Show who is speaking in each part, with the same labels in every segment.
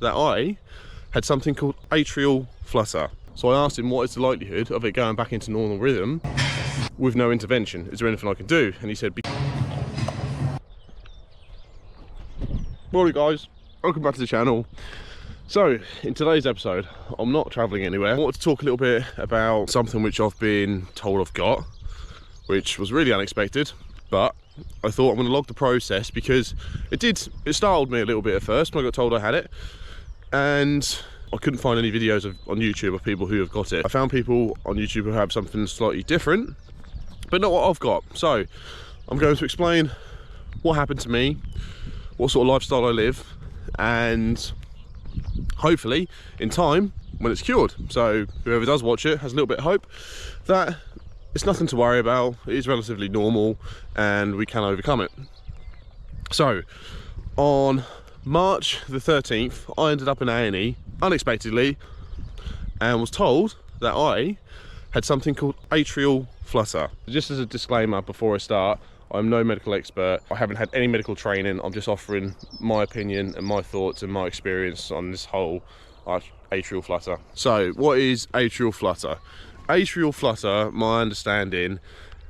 Speaker 1: that I had something called atrial flutter. So I asked him, what is the likelihood of it going back into normal rhythm with no intervention? Is there anything I can do? And he said, morning guys, welcome back to the channel. So in today's episode, I'm not traveling anywhere. I wanted to talk a little bit about something which I've been told I've got, which was really unexpected, but I thought I'm going to log the process because it startled me a little bit at first when I got told I had it, and I couldn't find any videos on YouTube of people who have got it. I found people on YouTube who have something slightly different, but not what I've got. So I'm going to explain what happened to me, what sort of lifestyle I live, and hopefully in time when it's cured. So whoever does watch it has a little bit of hope that it's nothing to worry about, it is relatively normal and we can overcome it. So on March the 13th, I ended up in A&E unexpectedly and was told that I had something called atrial flutter. Just as a disclaimer before I start, I'm no medical expert. I haven't had any medical training. I'm just offering my opinion and my thoughts and my experience on this whole atrial flutter. So what is atrial flutter? Atrial flutter, my understanding,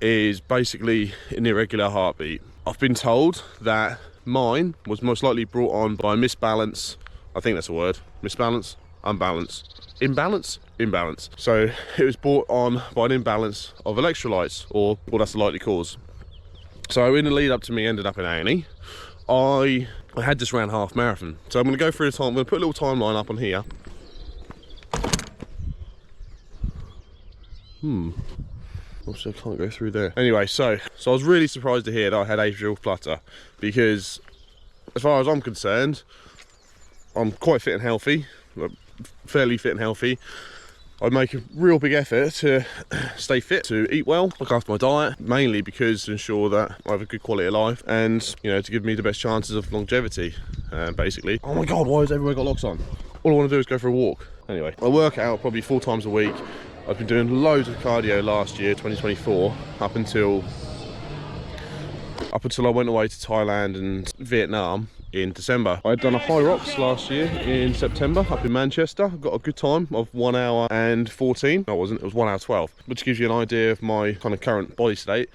Speaker 1: is basically an irregular heartbeat. I've been told that mine was most likely brought on by misbalance. I think that's a word. Misbalance? Unbalance? Imbalance? Imbalance. So it was brought on by an imbalance of electrolytes, or well, that's the likely cause. So in the lead up to me ended up in A&E, I had just ran half marathon. So I'm going to go through the time. I'm going to put a little timeline up on here. Obviously I can't go through there. Anyway, so I was really surprised to hear that I had atrial flutter, because as far as I'm concerned, I'm quite fit and healthy, fairly fit and healthy. I make a real big effort to stay fit, to eat well, look after my diet, mainly because to ensure that I have a good quality of life and, you know, to give me the best chances of longevity, basically. Oh my God, why has everywhere got locks on? All I want to do is go for a walk. Anyway, I work out probably 4 times a week. I've been doing loads of cardio last year, 2024, up until I went away to Thailand and Vietnam in December. I had done a high rocks last year in September up in Manchester. Got a good time of 1 hour and 14. No, it wasn't, it was 1 hour 12, which gives you an idea of my kind of current body state.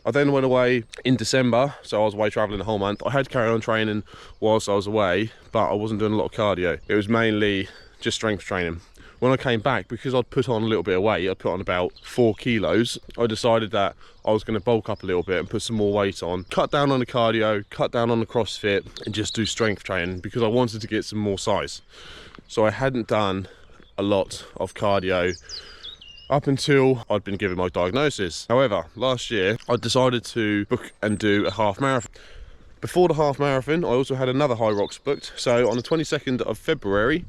Speaker 1: I then went away in December, so I was away traveling the whole month. I had carried on training whilst I was away, but I wasn't doing a lot of cardio. It was mainly just strength training. When I came back, because I'd put on a little bit of weight, I put on about 4 kilos, I decided that I was going to bulk up a little bit and put some more weight on, cut down on the cardio, cut down on the CrossFit, and just do strength training because I wanted to get some more size. So I hadn't done a lot of cardio up until I'd been given my diagnosis. However, last year I decided to book and do a half marathon. Before the half marathon, I also had another high rocks booked. So on the 22nd of February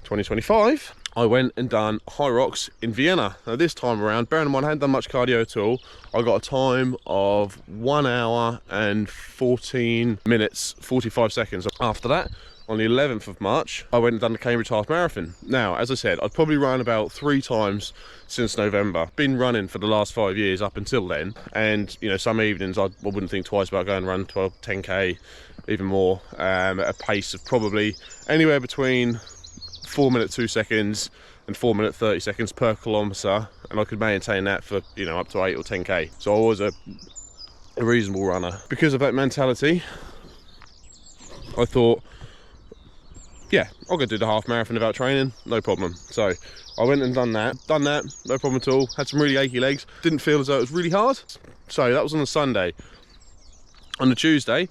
Speaker 1: 2025, I went and done high rocks in Vienna. Now this time around, bearing in mind I hadn't done much cardio at all, I got a time of 1 hour and 14 minutes 45 seconds. After that, on the 11th of March, I went and done the Cambridge half marathon. Now, as I said, I'd probably run about 3 times since November. Been running for the last 5 years up until then, and you know, some evenings I wouldn't think twice about going and run 10k, even more, at a pace of probably anywhere between 4 minute 2 seconds and 4 minute 30 seconds per kilometre, and I could maintain that for, you know, up to 8 or 10k. So I was a reasonable runner. Because of that mentality, I thought, yeah, I'll go do the half marathon without training, no problem. So I went and done that, no problem at all. Had some really achy legs, didn't feel as though it was really hard. So that was on a Sunday. On the Tuesday,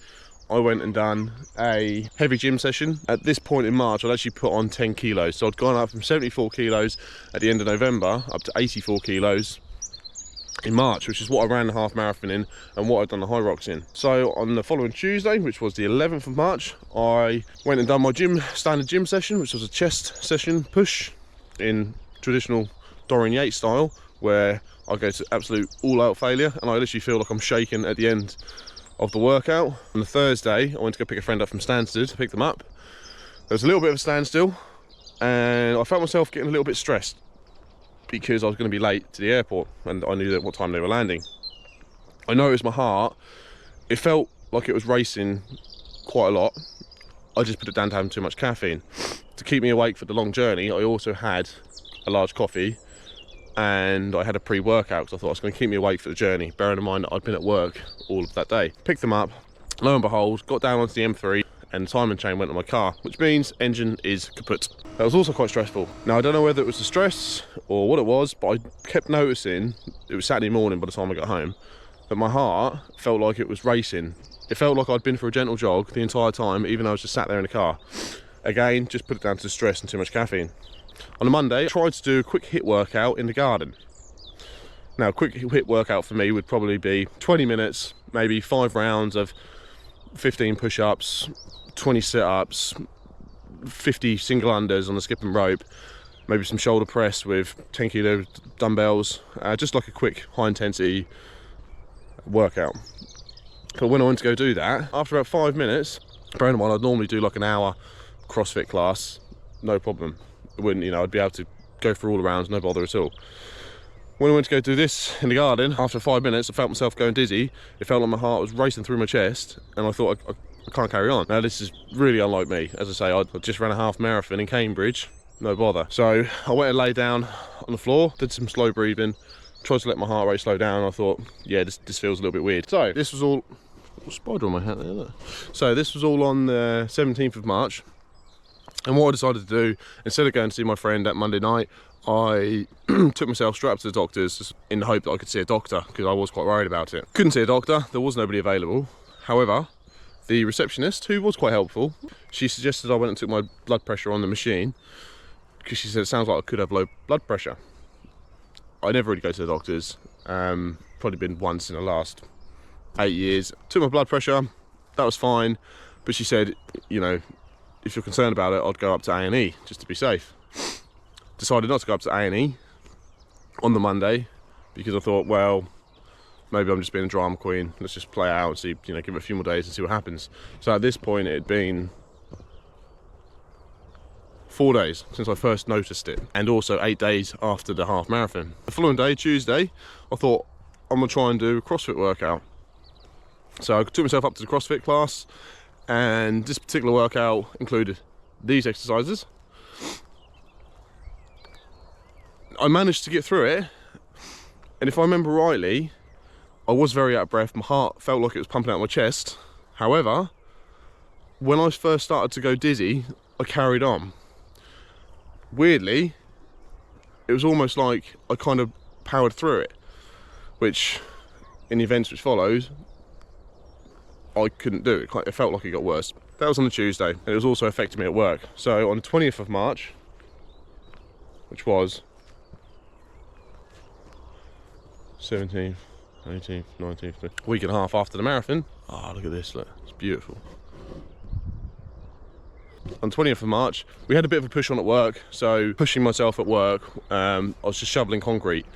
Speaker 1: I went and done a heavy gym session. At this point in March, I'd actually put on 10 kilos. So I'd gone up from 74 kilos at the end of November up to 84 kilos in March, which is what I ran the half marathon in and what I'd done the high rocks in. So on the following Tuesday, which was the 11th of March, I went and done my standard gym session, which was a chest session push in traditional Dorian Yates style, where I go to absolute all-out failure and I literally feel like I'm shaking at the end of the workout. On the Thursday, I went to go pick a friend up from Stansted to pick them up. There was a little bit of a standstill and I felt myself getting a little bit stressed because I was going to be late to the airport and I knew that what time they were landing. I noticed my heart, it felt like it was racing quite a lot. I just put it down to having too much caffeine. To keep me awake for the long journey, I also had a large coffee and I had a pre-workout because I thought it was going to keep me awake for the journey, bearing in mind that I'd been at work all of that day. Picked them up, lo and behold, got down onto the M3 and the timing chain went on my car, which means engine is kaput. That was also quite stressful. Now, I don't know whether it was the stress or what it was, but I kept noticing, it was Saturday morning by the time I got home, that my heart felt like it was racing. It felt like I'd been for a gentle jog the entire time, even though I was just sat there in the car. Again, just put it down to stress and too much caffeine. On a Monday, I tried to do a quick HIIT workout in the garden. Now, a quick HIIT workout for me would probably be 20 minutes, maybe 5 rounds of 15 push-ups, 20 sit-ups, 50 single unders on the skipping rope, maybe some shoulder press with 10 kilo dumbbells, just like a quick high-intensity workout. But when I went to go do that, after about 5 minutes, bearing in mind I'd normally do like an hour CrossFit class, no problem. It wouldn't, you know, I'd be able to go through all the rounds, no bother at all. When I went to go do this in the garden, after 5 minutes, I felt myself going dizzy. It felt like my heart was racing through my chest, and I thought, I can't carry on. Now, this is really unlike me. As I say, I just ran a half marathon in Cambridge, no bother. So I went and lay down on the floor, did some slow breathing, tried to let my heart rate slow down. I thought, yeah, this feels a little bit weird. So this was all, spider on my hat there, look. So this was all on the 17th of March. And what I decided to do, instead of going to see my friend that Monday night, I took myself straight up to the doctor's just in the hope that I could see a doctor, because I was quite worried about it. Couldn't see a doctor, there was nobody available. However, the receptionist, who was quite helpful, she suggested I went and took my blood pressure on the machine, because she said it sounds like I could have low blood pressure. I never really go to the doctors, probably been once in the last 8 years. Took my blood pressure, that was fine, but she said, you know, if you're concerned about it, I'd go up to A&E just to be safe. Decided not to go up to A&E on the Monday because I thought, well, maybe I'm just being a drama queen. Let's just play it out and see, you know, give it a few more days and see what happens. So at this point, it had been 4 days since I first noticed it, and also 8 days after the half marathon. The following day, Tuesday, I thought I'm gonna try and do a CrossFit workout. So I took myself up to the CrossFit class, and this particular workout included these exercises. I managed to get through it, and if I remember rightly, I was very out of breath. My heart felt like it was pumping out my chest. However, when I first started to go dizzy, I carried on. Weirdly, it was almost like I kind of powered through it, which in the events which follows, I couldn't do it. It felt like it got worse. That was on the Tuesday, and it was also affecting me at work. So on the 20th of March, which was 17th, 18th, 19th, a week and a half after the marathon. Oh, look at this, look, it's beautiful. On 20th of March, we had a bit of a push on at work, so pushing myself at work, I was just shoveling concrete,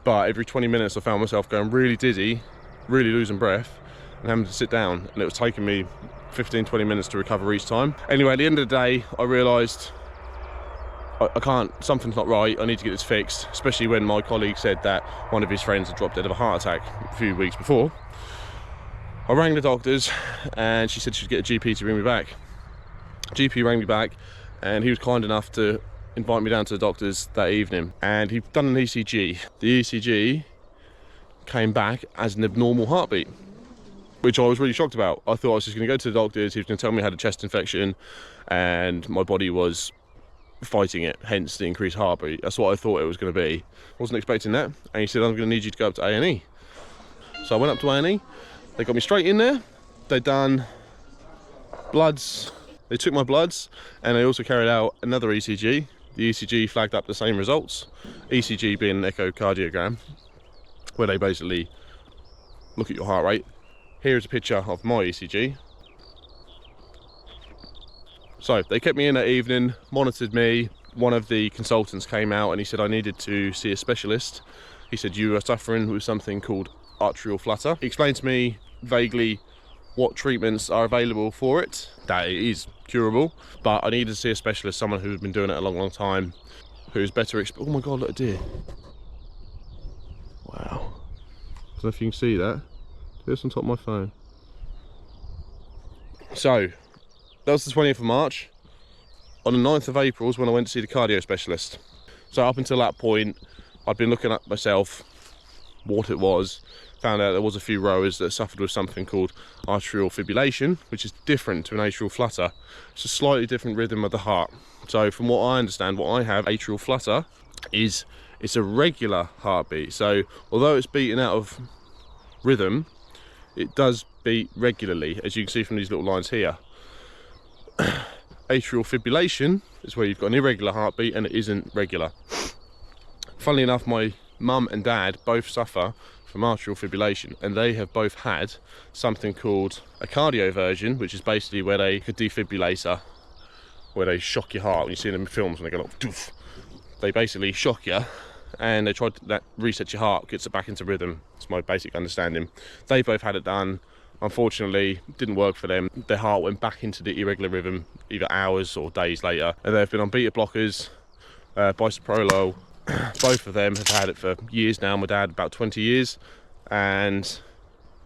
Speaker 1: but every 20 minutes I found myself going really dizzy, really losing breath, and having to sit down, and it was taking me 15-20 minutes to recover each time. Anyway, at the end of the day, I realised I can't, something's not right, I need to get this fixed, especially when my colleague said that one of his friends had dropped dead of a heart attack a few weeks before. I rang the doctors, and she said she'd get a GP to bring me back. GP rang me back, and he was kind enough to invite me down to the doctors that evening, and he'd done an ECG. The ECG came back as an abnormal heartbeat, which I was really shocked about. I thought I was just going to go to the doctors, he was going to tell me I had a chest infection and my body was fighting it, hence the increased heartbeat. That's what I thought it was going to be. Wasn't expecting that, and he said, I'm going to need you to go up to A&E. So I went up to A&E, they got me straight in there, they'd done bloods, they took my bloods, and they also carried out another ECG. The ECG flagged up the same results, ECG being an echocardiogram, where they basically look at your heart rate. Here's a picture of my ECG. So they kept me in that evening, monitored me. One of the consultants came out and he said I needed to see a specialist. He said you are suffering with something called atrial flutter. He explained to me vaguely what treatments are available for it, that it is curable, but I needed to see a specialist, someone who had been doing it a long time, who's better oh my god, look at a deer. Wow. I don't know if you can see that. It's on top of my phone. So That was the 20th of March. On the 9th of April was when I went to see the cardio specialist. So up until that point, I'd been looking at myself, what it was, found out there was a few rowers that suffered with something called atrial fibrillation, which is different to an atrial flutter. It's a slightly different rhythm of the heart. So from what I understand, what I have, atrial flutter, is it's a regular heartbeat. So although it's beating out of rhythm, it does beat regularly, as you can see from these little lines here. Atrial fibrillation is where you've got an irregular heartbeat and it isn't regular. Funnily enough, my mum and dad both suffer from atrial fibrillation, and they have both had something called a cardioversion, which is basically where they, a defibrillator, where they shock your heart. When you see them in films, when they go like doof, they basically shock you, and they try to that reset your heart, gets it back into rhythm. That's my basic understanding. They both had it done. Unfortunately, it didn't work for them. Their heart went back into the irregular rhythm either hours or days later, and they've been on beta blockers, bisoprolol. Both of them have had it for years now. My dad about 20 years, and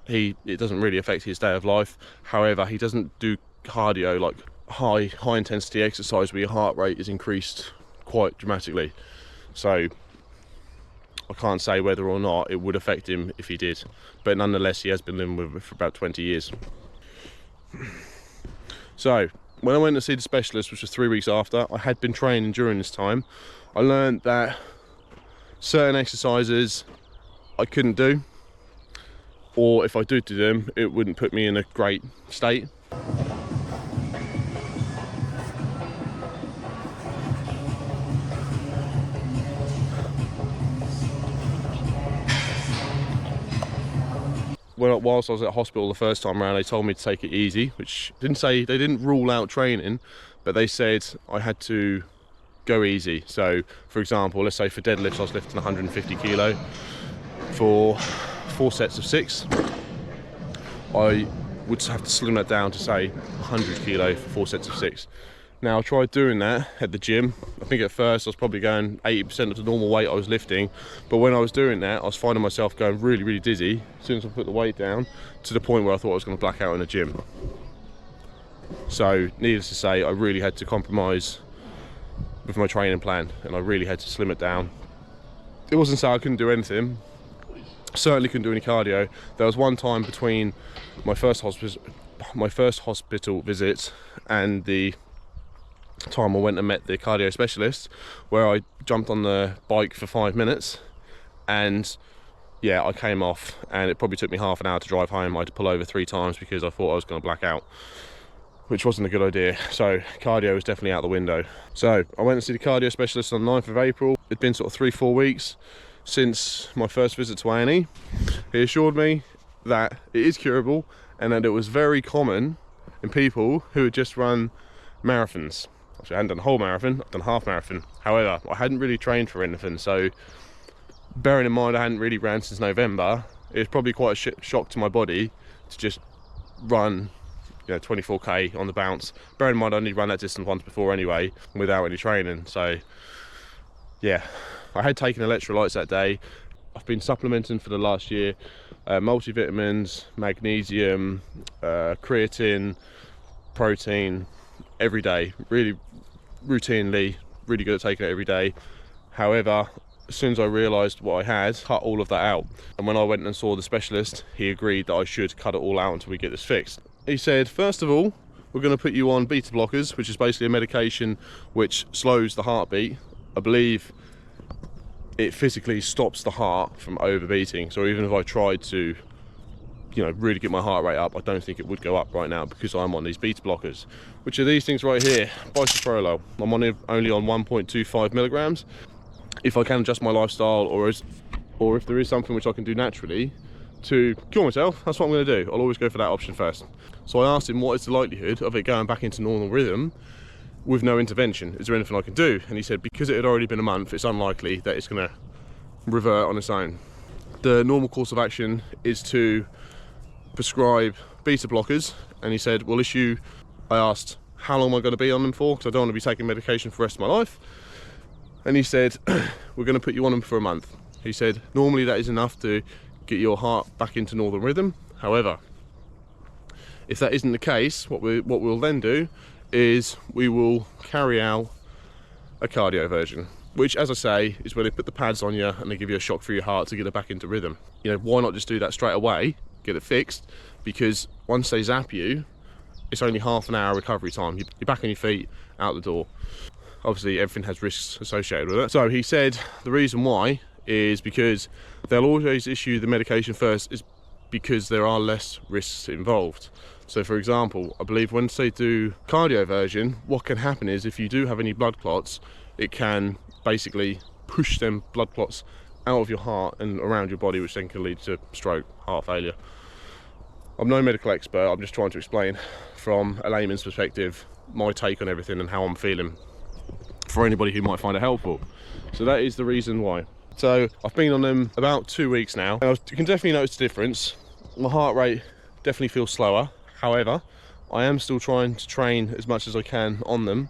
Speaker 1: it doesn't really affect his day of life. However, he doesn't do cardio, like high intensity exercise where your heart rate is increased quite dramatically. So I can't say whether or not it would affect him if he did, but nonetheless he has been living with it for about 20 years. So when I went to see the specialist, which was 3 weeks after, I had been training during this time. I learned that certain exercises I couldn't do, or if I did do them, it wouldn't put me in a great state. Whilst I was at hospital the first time around, they told me to take it easy, which didn't say, they didn't rule out training, but they said I had to go easy. So for example, let's say for deadlifts I was lifting 150 kilo for 4 sets of 6. I would have to slim that down to say 100 kilo for 4 sets of 6. Now I tried doing that at the gym. I think at first I was probably going 80% of the normal weight I was lifting, but when I was doing that I was finding myself going really dizzy as soon as I put the weight down, to the point where I thought I was going to black out in the gym. So needless to say, I really had to compromise with my training plan, and I really had to slim it down. It wasn't so I couldn't do anything. Certainly couldn't do any cardio. There was one time between my first hospital visit and the time I went and met the cardio specialist, where I jumped on the bike for 5 minutes, and yeah, I came off, and it probably took me half an hour to drive home. I had to pull over 3 times because I thought I was going to black out, which wasn't a good idea. So cardio was definitely out the window. So I went to see the cardio specialist on the 9th of April. It'd been sort of 3-4 weeks since my first visit to A&E. He assured me that it is curable, and that it was very common in people who had just run marathons. Actually, I hadn't done a whole marathon, I'd done half marathon. However, I hadn't really trained for anything, so bearing in mind I hadn't really ran since November, it was probably quite a shock to my body to just run 24k on the bounce. Bear in mind I only run that distance once before anyway, without any training. So yeah, I had taken electrolytes that day. I've been supplementing for the last year, multivitamins, magnesium, creatine, protein, every day, really routinely, really good at taking it every day. However, as soon as I realised what I had, cut all of that out. And when I went and saw the specialist, he agreed that I should cut it all out until we get this fixed. He said, first of all, we're going to put you on beta blockers, which is basically a medication which slows the heartbeat. I believe it physically stops the heart from overbeating. So even if I tried to, really get my heart rate up, I don't think it would go up right now because I'm on these beta blockers, which are these things right here, bisoprolol. I'm only on 1.25 milligrams. If I can adjust my lifestyle, or if there is something which I can do naturally to cure myself, that's what I'm going to do. I'll always go for that option first. So I asked him, what is the likelihood of it going back into normal rhythm with no intervention? Is there anything I can do? And he said, because it had already been a month, it's unlikely that it's going to revert on its own. The normal course of action is to prescribe beta blockers, and he said, I asked, how long am I going to be on them for, because I don't want to be taking medication for the rest of my life. And he said, we're going to put you on them for a month. He said, normally that is enough to get your heart back into northern rhythm. However, if that isn't the case, what we'll then do is we will carry out a cardio version, which, as I say, is where they put the pads on you and they give you a shock through your heart to get it back into rhythm. You know, why not just do that straight away, get it fixed? Because once they zap you, it's only half an hour recovery time. You're back on your feet, out the door. Obviously, everything has risks associated with it. So he said the reason why is because they'll always issue the medication first is because there are less risks involved. So for example, I believe once they do cardio version, what can happen is if you do have any blood clots, it can basically push them blood clots out of your heart and around your body, which then can lead to stroke, heart failure. I'm no medical expert, I'm just trying to explain from a layman's perspective my take on everything and how I'm feeling for anybody who might find it helpful. So that is the reason why. So I've been on them about 2 weeks now, and you can definitely notice the difference. My heart rate definitely feels slower. However, I am still trying to train as much as I can on them.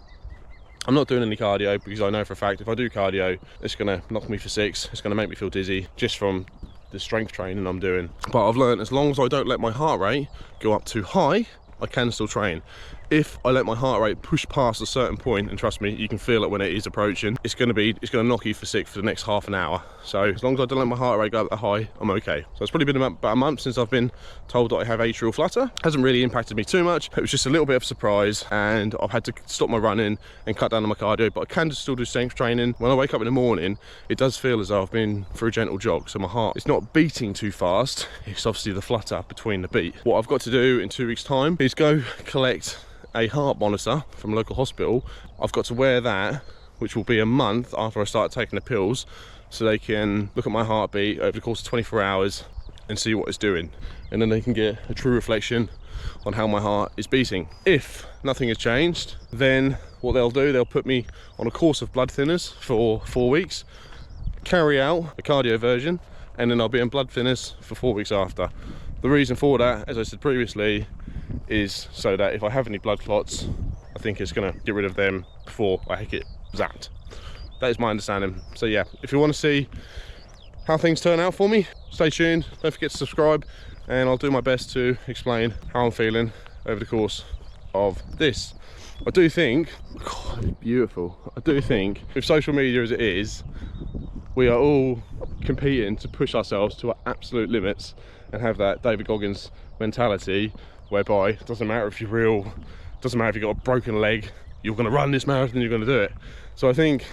Speaker 1: I'm not doing any cardio because I know for a fact if I do cardio, it's going to knock me for 6. It's going to make me feel dizzy just from the strength training I'm doing. But I've learned as long as I don't let my heart rate go up too high, I can still train. If I let my heart rate push past a certain point, and trust me, you can feel it when it is approaching, it's going to knock you for 6 for the next half an hour. So as long as I don't let my heart rate go up that high, I'm okay. So it's probably been about a month since I've been told that I have atrial flutter. Hasn't really impacted me too much. It was just a little bit of a surprise, and I've had to stop my running and cut down on my cardio, but I can still do strength training. When I wake up in the morning, it does feel as though I've been for a gentle jog, so my heart is not beating too fast. It's obviously the flutter between the beat. What I've got to do in 2 weeks' time is go collect a heart monitor from a local hospital. I've got to wear that, which will be a month after I start taking the pills, so they can look at my heartbeat over the course of 24 hours and see what it's doing, and then they can get a true reflection on how my heart is beating. If nothing has changed, then what they'll do, they'll put me on a course of blood thinners for 4 weeks, carry out a cardio version, and then I'll be on blood thinners for 4 weeks after. The reason for that, as I said previously, is so that if I have any blood clots, I think it's going to get rid of them before I get zapped. That is my understanding. So yeah, if you want to see how things turn out for me, stay tuned, don't forget to subscribe, and I'll do my best to explain how I'm feeling over the course of this. I do think, God, it's beautiful. I do think with social media as it is, we are all competing to push ourselves to our absolute limits and have that David Goggins mentality, whereby it doesn't matter if you're real, doesn't matter if you've got a broken leg, you're going to run this marathon, you're going to do it. So I think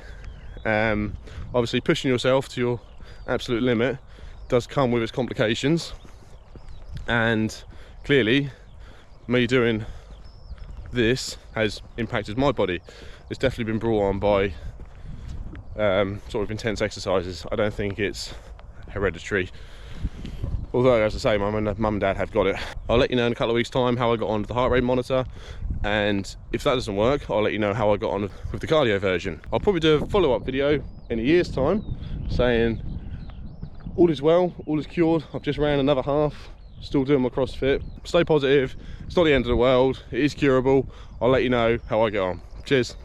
Speaker 1: obviously pushing yourself to your absolute limit does come with its complications, and clearly me doing this has impacted my body. It's definitely been brought on by sort of intense exercises. I don't think it's hereditary, although as I say, mum and dad have got it. I'll let you know in a couple of weeks time how I got on with the heart rate monitor, and if that doesn't work, I'll let you know how I got on with the cardio version. I'll probably do a follow-up video in a year's time saying all is well, all is cured, I've just ran another half, still doing my CrossFit. Stay positive, it's not the end of the world, it is curable. I'll let you know how I get on. Cheers.